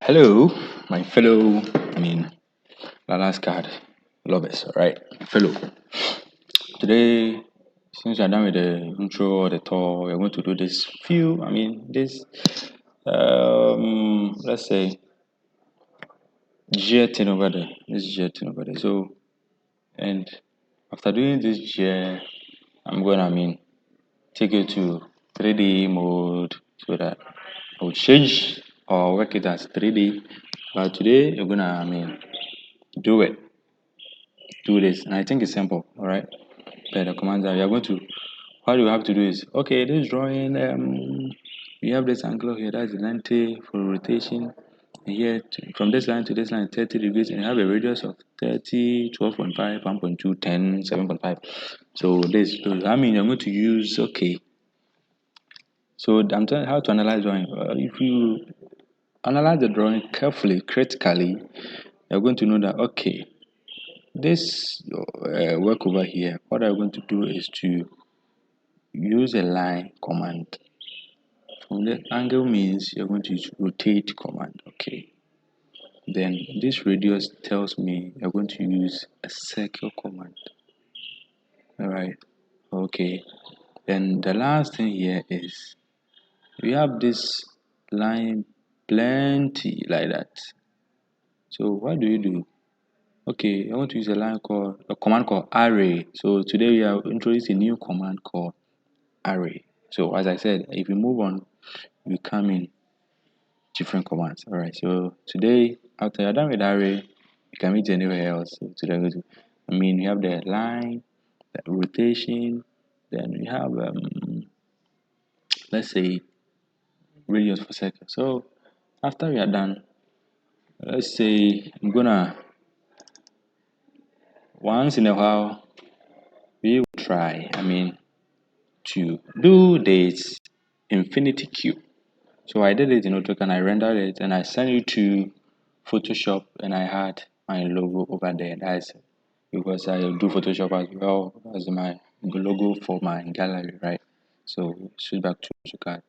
Hello, my fellow, Lala's card lovers, alright? Fellow. Today, since you're done with the intro or the tour, we're going to do let's say, gear thing over there. This gear thing over there. So, and after doing this gear, I'm going to, take you to 3D mode so that I will change or work it as 3D. But today, you're going to, do it. Do this, and I think it's simple. All right, the commands are you are going to. What you have to do is okay. This drawing, we have this angle here. That's the 90 for rotation. And here, from this line to this line, 30 degrees, and you have a radius of 30, 12.5, 1.2, 10, 7.5. So you're going to use okay. So I'm telling you how to analyze drawing. If you analyze the drawing carefully, critically, you're going to know that okay, this work over here, what I'm going to do is to use a line command. From the angle means you're going to use rotate command, okay. Then this radius tells me you're going to use a circle command. Alright, okay. Then the last thing here is we have this line plenty like that. So what do you do? Okay, I want to use a command called array. So today we have introduced a new command called array. So as I said, if we move on, we come in different commands. All right. So today, after you're done with array, you can meet anywhere else. So today, we have the line, the rotation, then we have let's say radius per second. So after we are done, let's say I'm gonna once in a while we will try. To do this infinity cube. So I did it in AutoCAD and I rendered it and I sent it to Photoshop and I had my logo over there. That's because I do Photoshop as well as my logo for my gallery, right? So switch back to AutoCAD.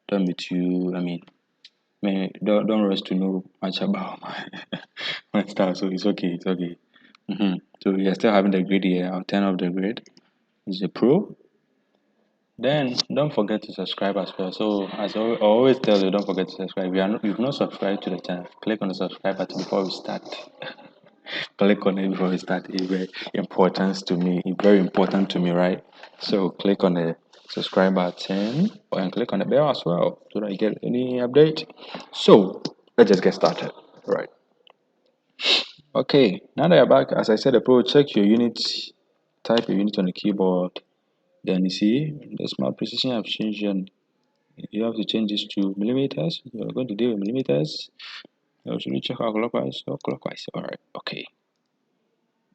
Don't be too, don't rush to know much about my style. So it's okay, it's okay. So we are still having the grid here. I'll turn off the grid. It's a pro. Then don't forget to subscribe as well. So as I always tell you, don't forget to subscribe. If you've not subscribed to the channel, click on the subscribe button before we start. Click on it before we start. It's very important to me. It's very important to me, right? So click on the subscribe button and click on the bell as well so that you get any update. So let's just get started. Right. Okay. Now that you're back, as I said, check your unit. Type your unit on the keyboard. Then you see the smart precision I've changed and you have to change this to millimeters. You're going to deal with millimeters. Should we check our clockwise or clockwise? Alright, okay.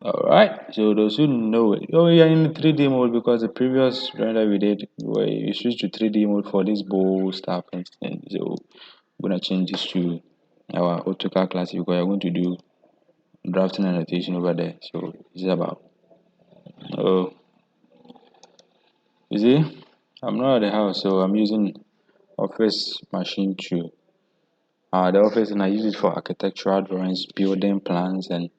Alright, so those who know it. Oh, we are in 3D mode because the previous render we did, we switched to 3D mode for this bow stuff and so I'm gonna change this to our AutoCAD classic because I'm going to do drafting and annotation over there. So this is about you see, I'm not at the house, so I'm using Office machine to the office, and I use it for architectural drawings, building plans, and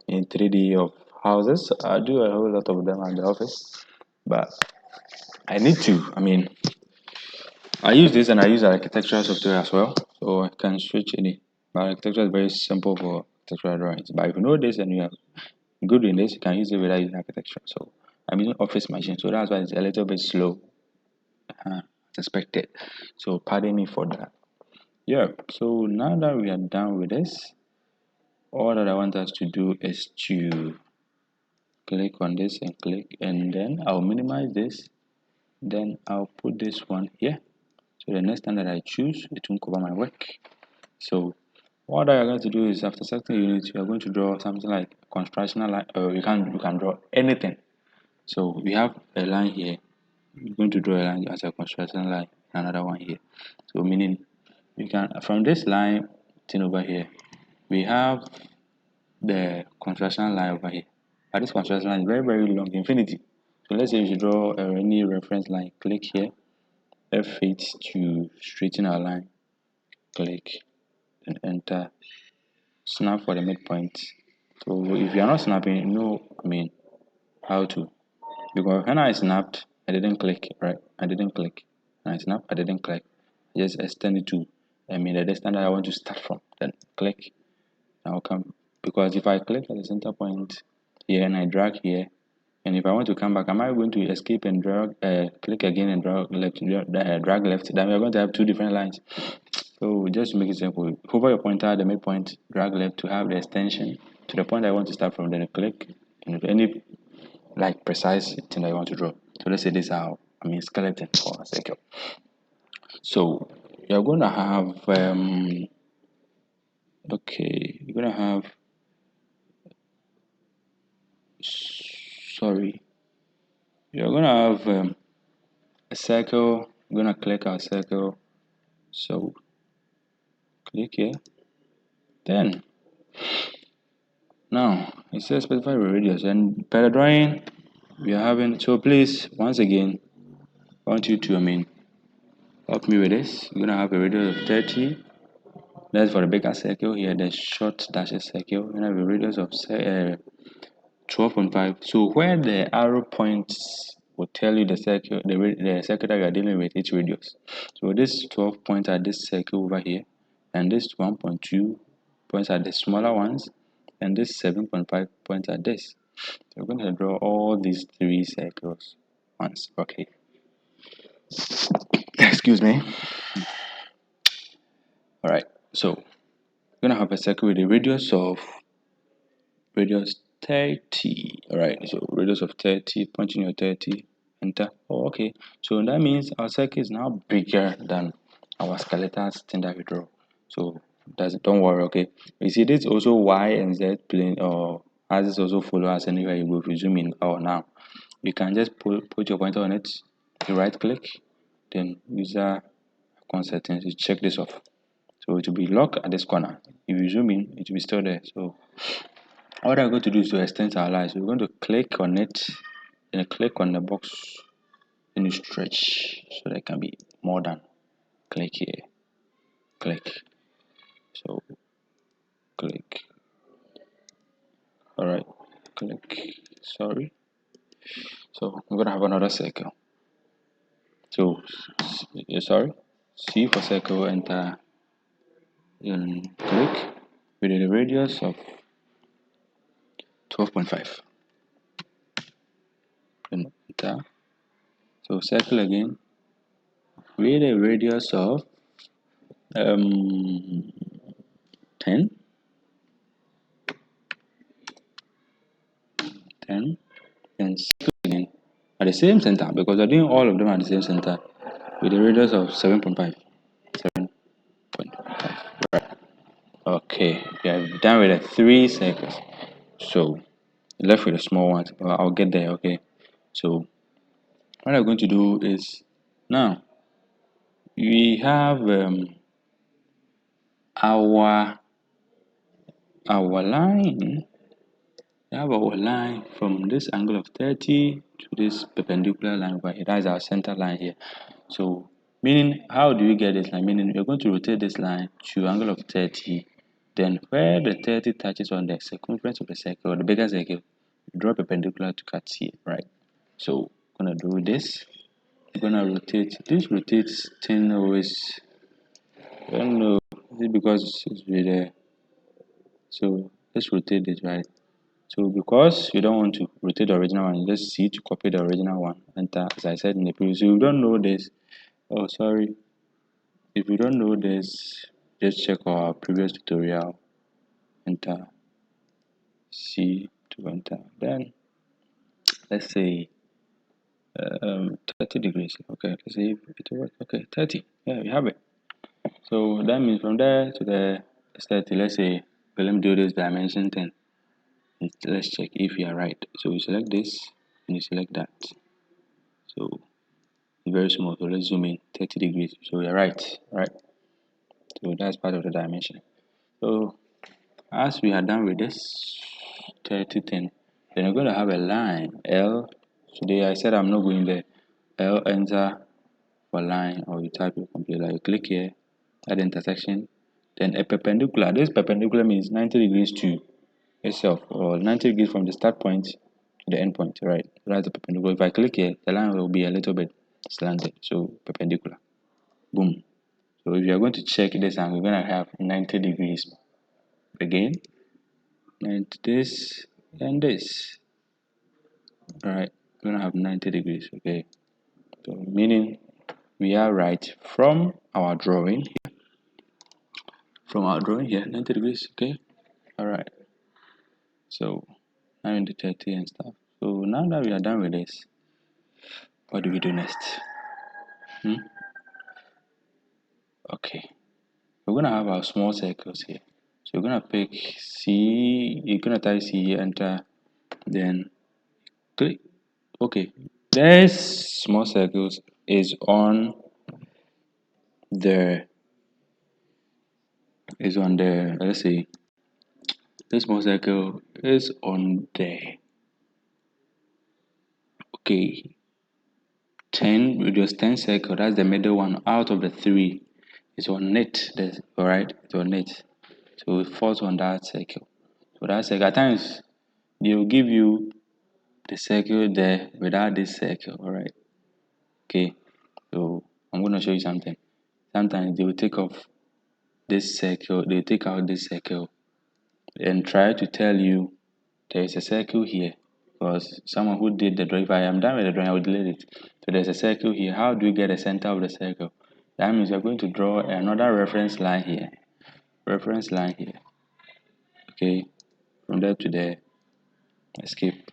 in 3D of houses. I do a whole lot of them at the office, but I need to. I use this and I use architectural software as well, so I can switch any. But architecture is very simple for architectural drawings. But if you know this and you are good in this, you can use it without using architecture. So I'm using Office machine, so that's why it's a little bit slow, as expected. So pardon me for that. Yeah, so now that we are done with this, all that I want us to do is to click on this and click, and then I'll minimize this, then I'll put this one here. So the next time that I choose, it won't cover my work. So what I'm going to do is after selecting unit, you are going to draw something like constructional line, or you can draw anything. So we have a line here. You're going to draw a line as a construction line, another one here. So meaning you can from this line thing over here, we have the construction line over here. But this construction line is very, very long, infinity. So let's say you should draw any reference line. Click here, F8 to straighten our line. Click. then enter, snap for the midpoint. So if you are not snapping, you know, how to, because when I snapped, I didn't click, right? I didn't click. When I snap, I didn't click. I just extend it to, the distance that I want to start from. Then click. I'll come, because if I click at the center point here and I drag here, and if I want to come back, am I going to escape and drag, click again and drag left, drag left? Then we're going to have two different lines. So just to make it simple, hover your pointer at the midpoint, drag left to have the extension to the point I want to start from, then click, and any like precise thing that you want to draw. So let's say this is our, skeleton or a circle. So you're going to have, okay, you're going to have, sorry, you're going to have a circle. I'm going to click our circle. So click here. Then, now it says specify radius, and per the drawing we are having, so please, once again, I want you to, help me with this. You're gonna have a radius of 30. That's for the bigger circle. Here, the short dashes circle. You're gonna have a radius of 12.5. So where the arrow points will tell you the circle, the circle that you are dealing with, its radius. So this 12 points at this circle over here, and this 1.2 points at the smaller ones, and this 7.5 points at this. So we're going to draw all these three circles once. Okay. Excuse me. All right. So we're gonna have a circle with a radius 30. All right. So radius of 30. Punch in your 30. Enter. Oh, okay. So that means our circle is now bigger than our skeletal thing that we draw. So don't worry. Okay. You see, this also y and z plane, or as this also follow us anywhere you go. If you zoom in, or now you can just put your pointer on it. You right click, then user constraint, you check this off. So it will be locked at this corner. If you zoom in, it will be still there. So what I'm going to do is to extend our line. So we're going to click on it, then click on the box, then you stretch so there can be more than. Click here, click. So click. All right, click. Sorry. So I'm gonna have another circle. So sorry. C for circle. Enter. And click with a radius of 12.5. Then enter. So circle again with a radius of 10, 10, and circle again at the same center, because we're doing all of them at the same center with a radius of 7.5. 7.5. Right. Okay, we are done with the three circles. So left with the small ones. Well, I'll get there. Okay. So what I'm going to do is, now we have our line. We have our line from this angle of 30 to this perpendicular line over here. That's our center line here. So meaning, how do you get this line? Meaning you're going to rotate this line to angle of 30. Then where the 30 touches on the circumference of the circle, or the bigger circle, you draw perpendicular to cut here, right? So I'm gonna do this. I'm gonna rotate. This rotates 10 always. I don't know. Is it because it's with the, so let's rotate it, right? So because you don't want to rotate the original one, just C to copy the original one. Enter, as I said in the previous. So if you don't know this, oh sorry. If you don't know this, just check our previous tutorial. Enter, C to enter. Then let's say 30 degrees. Okay, let's see if it works. Okay, 30. Yeah, we have it. So that means from there to there is 30. Let's say, okay, let me do this dimension thing. Let's check if you are right. So you select this and you select that. So very small. So let's zoom in 30 degrees. So you're right, right? So that's part of the dimension. So as we are done with this 30 thing, then we're going to have a line L. Today I said I'm not going there. L, enter for line, or you type your computer. You click here at the intersection, then a perpendicular. This perpendicular means 90 degrees to itself, or 90 degrees from the start point to the end point, right? That's the perpendicular. If I click here, the line will be a little bit slanted, so perpendicular. Boom. So if you're going to check this angle, we're going to have 90 degrees again, and this and this. All right, we're going to have 90 degrees, okay? So meaning we are right from our drawing here. From our drawing here, 90 degrees, okay? All right. So now in the 30 and stuff. So now that we are done with this, what do we do next? Okay, we're gonna have our small circles here. So we're gonna pick C, you're gonna type C, enter, then click. Okay, this small circles is on the let's say this small circle is on the okay 10 reduce 10 circle, that's the middle one out of the three. It's on it. All right, it's on it. So it falls on that circle. So that circle, at times they will give you the circle there without this circle. All right. Okay. So I'm going to show you something. Sometimes they will take off this circle. They will take out this circle and try to tell you there is a circle here. Because someone who did the drawing, if I am done with the drawing, I will delete it. So there's a circle here. How do we get the center of the circle? That means you're going to draw another reference line here. Reference line here. Okay. From there to there. Escape.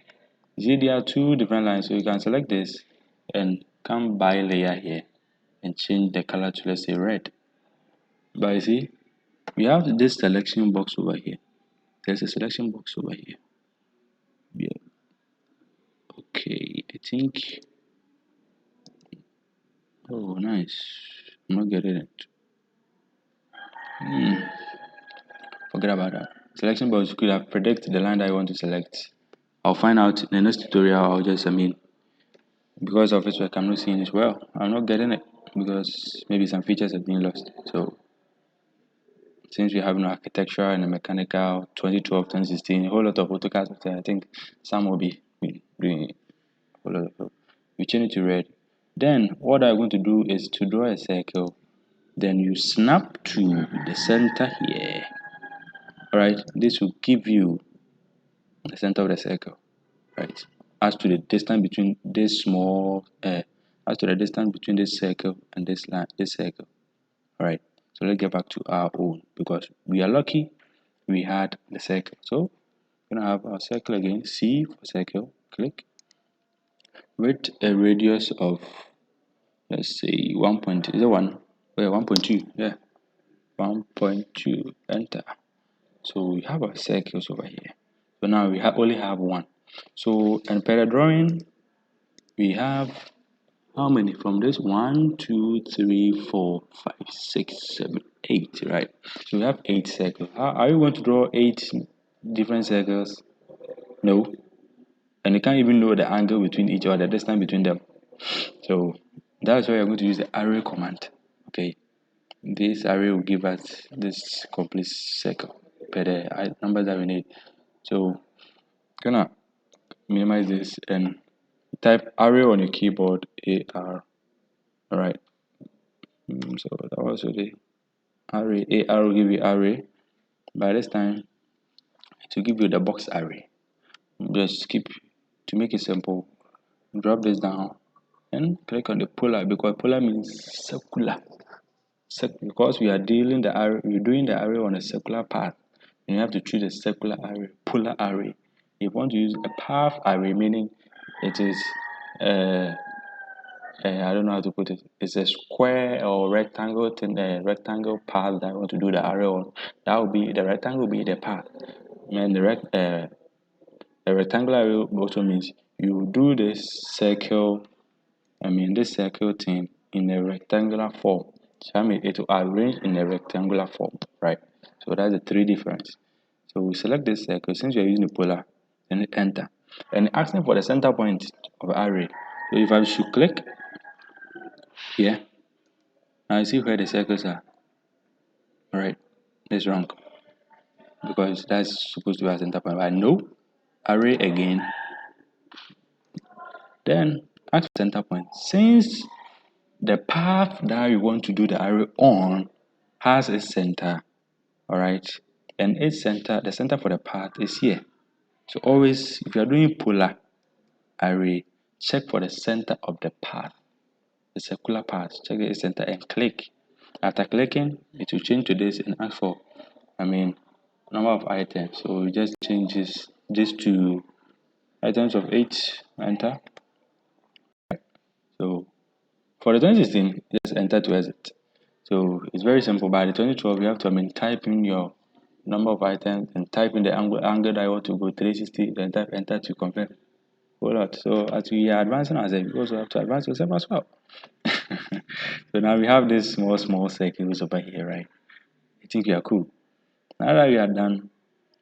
You see, there are two different lines, so you can select this and come by layer here and change the color to, let's say, red. But you see, we have this selection box over here. There's a selection box over here. Yeah. Okay, I think. Oh, nice. I'm not getting it. Forget about that. Selection box, you could have predicted the line that I want to select. I'll find out in the next tutorial. I'll just, because of its work, I'm not seeing it well. I'm not getting it because maybe some features have been lost. So since we have no architectural and a mechanical 2012, 2016, a whole lot of AutoCAD software, I think some will be doing a whole lot of. We change it to red. Then what I'm going to do is to draw a circle. Then you snap to the center here. Alright, this will give you the center of the circle. Right. As to the distance between this small as to the distance between this circle and this line, this circle. Alright. So let's get back to our own because we are lucky we had the circle. So we're gonna have our circle again. C for circle, click with a radius of, let's say, 1 point, is it 1? Yeah, 1.2, yeah, 1.2, enter. So we have our circles over here. So now we only have one. So and per the drawing, we have how many from this? 1, 2, 3, 4, 5, 6, 7, 8, right? So we have 8 circles. Are you going to draw 8 different circles? No. And you can't even know the angle between each or the distance between them. So that's why you're going to use the array command. Okay. This array will give us this complete circle per the numbers that we need. So gonna minimize this and type array on your keyboard, AR. Alright. So that was the array. AR will give you array. By this time, to give you the box array. Just keep, to make it simple, drop this down and click on the polar because polar means circular. Because we are dealing the array, we're doing the array on a circular path. You have to choose a circular array, polar array. If you want to use a path array, meaning it is I don't know how to put it. It's a square or rectangle thing, rectangle path that I want to do the array on. That will be the rectangle will be the path. And the rectangular array also means you do this circle. This circle thing in a rectangular form. So it will arrange in a rectangular form, right? So that's the three difference. So we select this circle since we are using the polar, then enter, and asking for the center point of the array. So if I should click here, now you see where the circles are. Alright. It's wrong because that's supposed to be a center point. But no, array again. Then ask for center point. Since the path that you want to do the array on has a center, all right, and its center, the center for the path is here. So always, if you are doing polar array, check for the center of the path, the circular path. Check the center and click. After clicking, it will change to this and ask for, number of items. So we just change this to items of 8. Enter. So for the 2016, just enter to exit. So it's very simple. By the 2012, you have to type in your number of items and type in the angle that you want to go 360, then type enter to confirm. Whole lot. So as we are advancing ourselves, you also have to advance yourself as well. So now we have this small circles over here, right? I think we are cool. Now that we are done,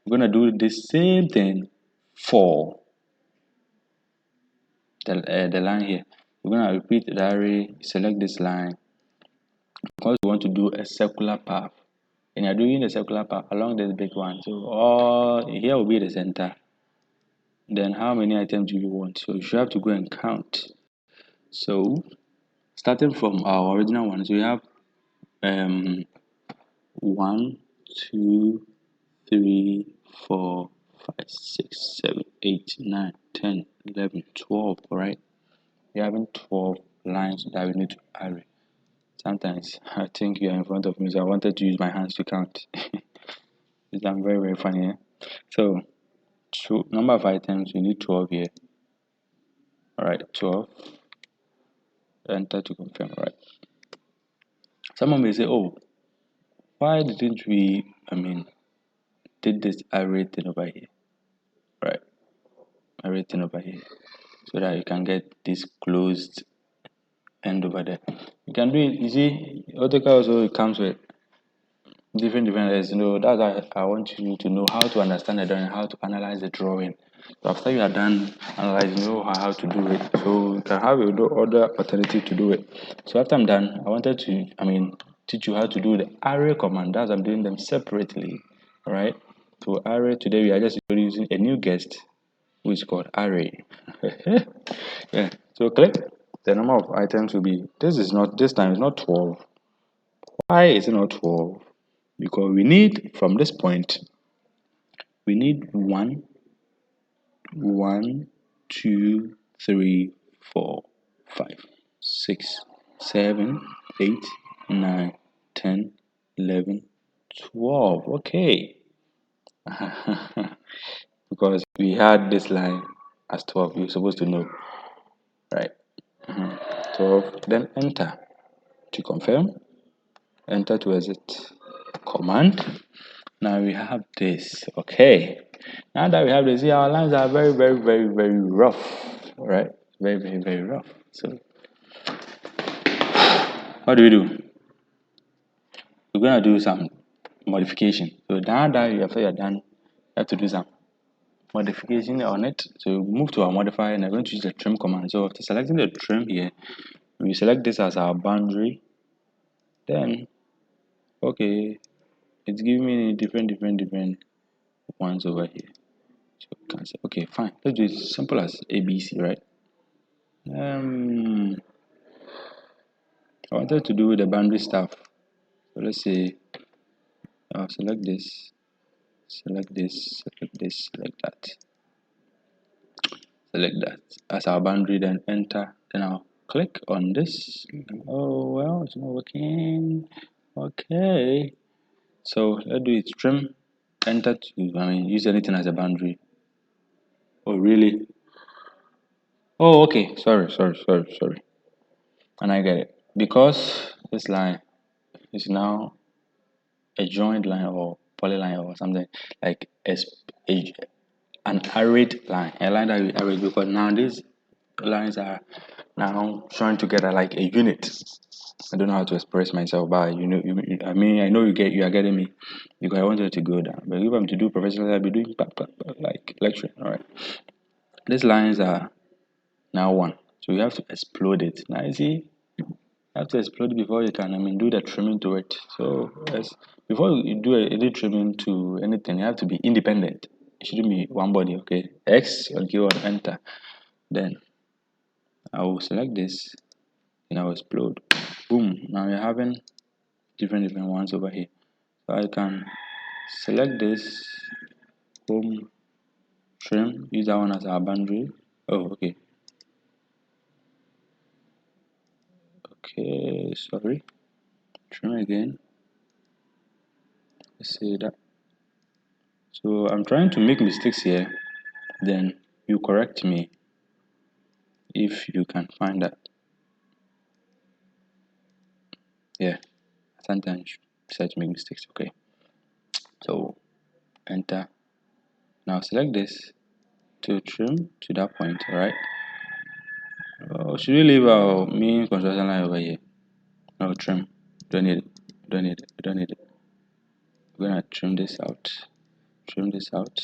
we're gonna do the same thing for the line here. We're gonna repeat the array, select this line because we want to do a circular path. And you're doing the circular path along this big one. So here will be the center. Then how many items do you want? So you should have to go and count. So starting from our original one, so we have 1, 2, 3, 4, 5, 6, 7, 8, 9, 10, 11, 12. All right, we're having 12 lines that we need to array. Sometimes I think you're in front of me, so I wanted to use my hands to count. I'm very funny. Eh? So number of items, we need 12 here. All right, 12. Enter to confirm. All right. Someone may say, oh, why didn't we did this array thing over here, right? Array thing over here, so that you can get this closed end over there. You can do it. You see, AutoCAD also comes with different layers. That's why I want you to know how to understand the drawing, how to analyze the drawing. So after you are done analyzing, you know how to do it. So you can have other alternative to do it. So after I'm done, I wanted to teach you how to do the array command. That's I'm doing them separately. All right. So array, today we are just introducing a new guest who is called array. Yeah. So click. The number of items will be, this time is not 12. Why is it not 12? Because we need, from this point, we need 1, 2, 3, 4, 5, 6, 7, 8, 9, 10, 11, 12. Okay. Because we had this line as 12, you're supposed to know, right? 12, then enter to confirm, enter to exit. Command. Now we have this. Okay. Now that we have this, our lines are very rough. Right? Very rough. So what do we do? We're gonna do some modification. So now that after you're done, you have to do some modification on it. So move to our modifier and I'm going to use the trim command. So after selecting the trim here, we select this as our boundary. Then okay, it's giving me different ones over here. So cancel. Okay, fine. Let's do it simple as ABC, right? I wanted to do the boundary stuff. So let's say I'll select this, select this, select that as our boundary, then enter. Then I'll click on this. Oh well, it's not working. Okay. So let's do it. Trim, enter to use anything as a boundary. Oh really? Oh okay. Sorry. And I get it. Because this line is now a joined line or polyline or something like an arrayed line, a line that we array, because now these lines are now joined together like a unit. I don't know how to express myself, but I know you are getting me, because I wanted to go down. But if I'm to do professional, I'll be doing like lecturing. All right, these lines are now one, so you have to explode it. Now you see, you have to explode before you can do the trimming to it. So before you do any trimming to anything, you have to be independent. It shouldn't be one body. Okay, X on keyboard, enter. Then I will select this and I will explode. Boom. Now we're having different ones over here. So I can select this, home, trim, use that one as our boundary. Oh, okay. Okay, sorry. Trim again. Let's say that. So I'm trying to make mistakes here. Then you correct me if you can find that. Yeah, sometimes decide to make mistakes. Okay. So enter. Now select this to trim to that point. All right. Oh, should we leave our main construction line over here? No, trim. Don't need it. Don't need it. Don't need it. We're gonna trim this out. Trim this out.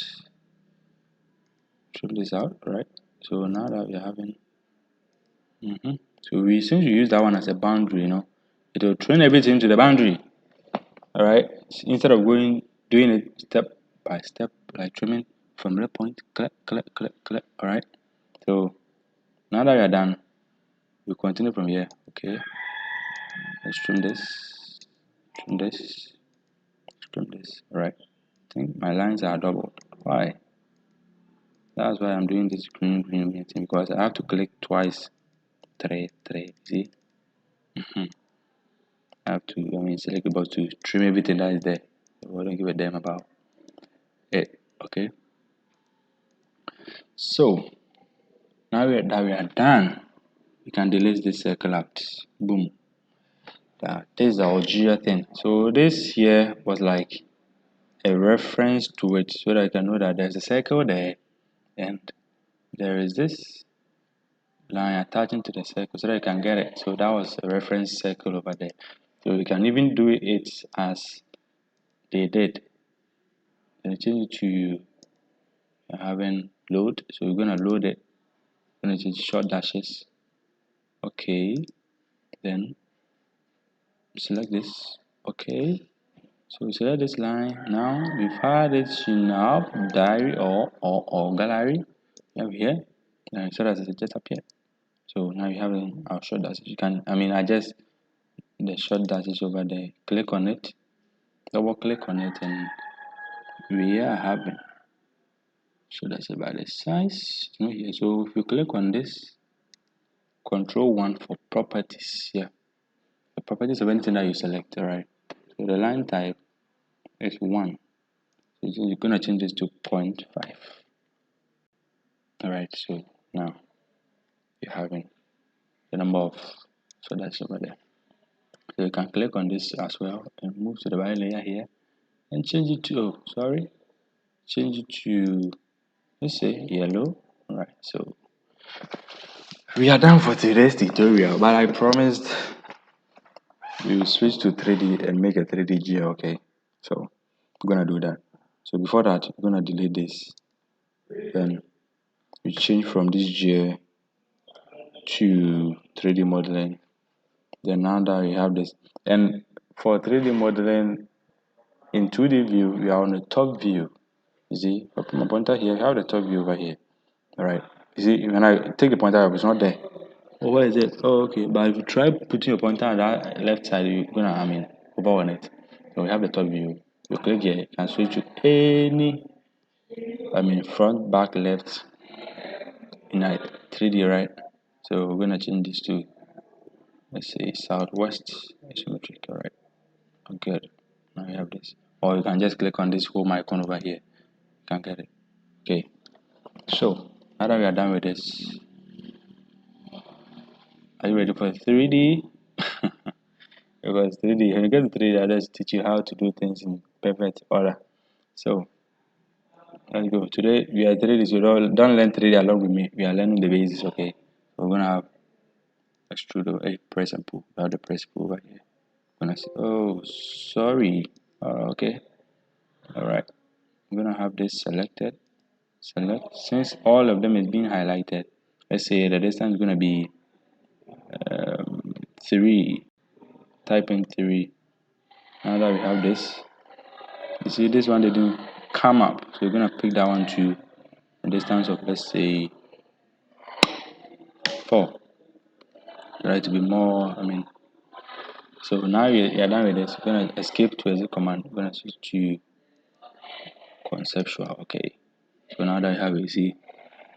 Trim this out. Right. So now that we're having, so we since we use that one as a boundary, it will trim everything to the boundary. All right. Instead of doing it step by step, like trimming from that point, click, click, click, click. All right. So now that we're done, we continue from here. Okay. Let's trim this. Trim this. Trim this. All right. I think my lines are doubled. Why? That's why I'm doing this green thing, because I have to click twice. Three. See? I have to, select about to trim everything that is there. So I don't give a damn about it. Okay. So now that we are done, we can delete this circle out. Boom. This is our Gia thing. So this here was like a reference to it so that I can know that there's a circle there and there is this line attaching to the circle so that I can get it. So that was a reference circle over there. So you can even do it as they did. Then change it to having load. So we're gonna load it. Gonna change short dashes. Okay. Then select this. Okay. So select this line. Now we've had it in our diary or gallery. You have here. So that it just appear. So now you have our short dashes. You can adjust the short dashes over there. Click on it, double click on it, and we are having so that's about the size. Here. So if you click on this, control 1 for properties. Yeah, the properties of anything that you select. All right. So the line type is 1. So you're gonna change this to 0.5. All right. So now you're having the number of so that's over there. So you can click on this as well and move to the right layer here and change it to change it to, let's say, yellow. All right. So we are done for today's tutorial, but I promised we will switch to 3D and make a 3D gear. Okay, so we're gonna do that. So before that, we're gonna delete this. Then we change from this gear to 3D modeling. Then now that we have this, and for 3D modeling in 2D view, we are on the top view. You see, I put my pointer here. I have the top view over here. All right. You see, when I take the pointer up, it's not there. Oh, where is it? Oh, okay. But if you try putting your pointer on that left side, you're gonna, over on it. So we have the top view. You click here, you can switch to any, front, back, left in a 3D, right? So we're gonna change this to, let's say, southwest isometric, all right? Oh, good. Now we have this. Or you can just click on this home icon over here. You can get it. Okay. So now that we are done with this, are you ready for 3D? Because 3D, when you get to 3D, I just teach you how to do things in perfect order. So let's go. Today we are 3D, so don't learn 3D along with me. We are learning the basics, okay? So we're gonna have extrude, press and pull. We have the press pull over here. Gonna say, oh, sorry. Okay. All right. I'm gonna have this selected. Select. Since all of them is being highlighted, let's say the distance is gonna be 3. Type in 3. Now that we have this, You see, this one didn't come up, so you're gonna pick that one to a distance of, let's say, 4. Right, to be more. So now you're done with this. You're gonna escape to exit command. You're gonna switch to conceptual. Okay. So now that you have it, you see,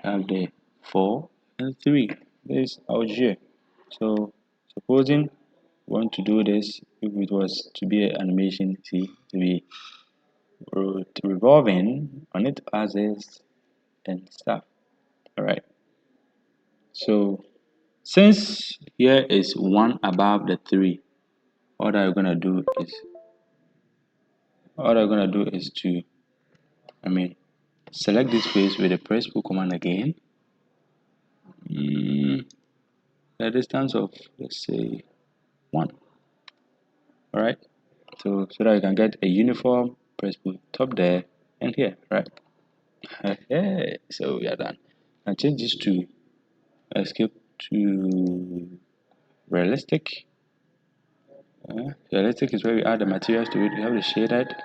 I have the 4 and 3. This is Algier. So supposing you want to do this, if it was to be an animation, see, to be revolving on its axis and stuff. Alright. So since here is 1 above the 3, all that you're gonna do is to select this face with the press pull command again. The distance of, let's say, 1. Alright. So that you can get a uniform press pull top there and here, right? So we are done. Now change this to escape to realistic. Realistic is where we add the materials to it. You have the shaded,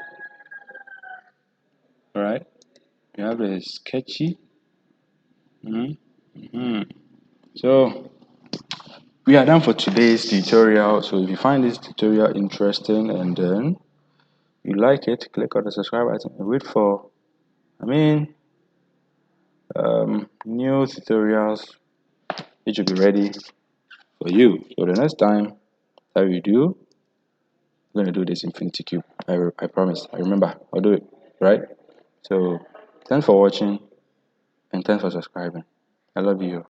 alright. You have the sketchy. So we are done for today's tutorial. So if you find this tutorial interesting and then you like it, click on the subscribe button and wait for new tutorials which will be ready for you. So the next time that we do, we're gonna do this infinity cube. I promise. I remember. I'll do it. Right? So thanks for watching and thanks for subscribing. I love you.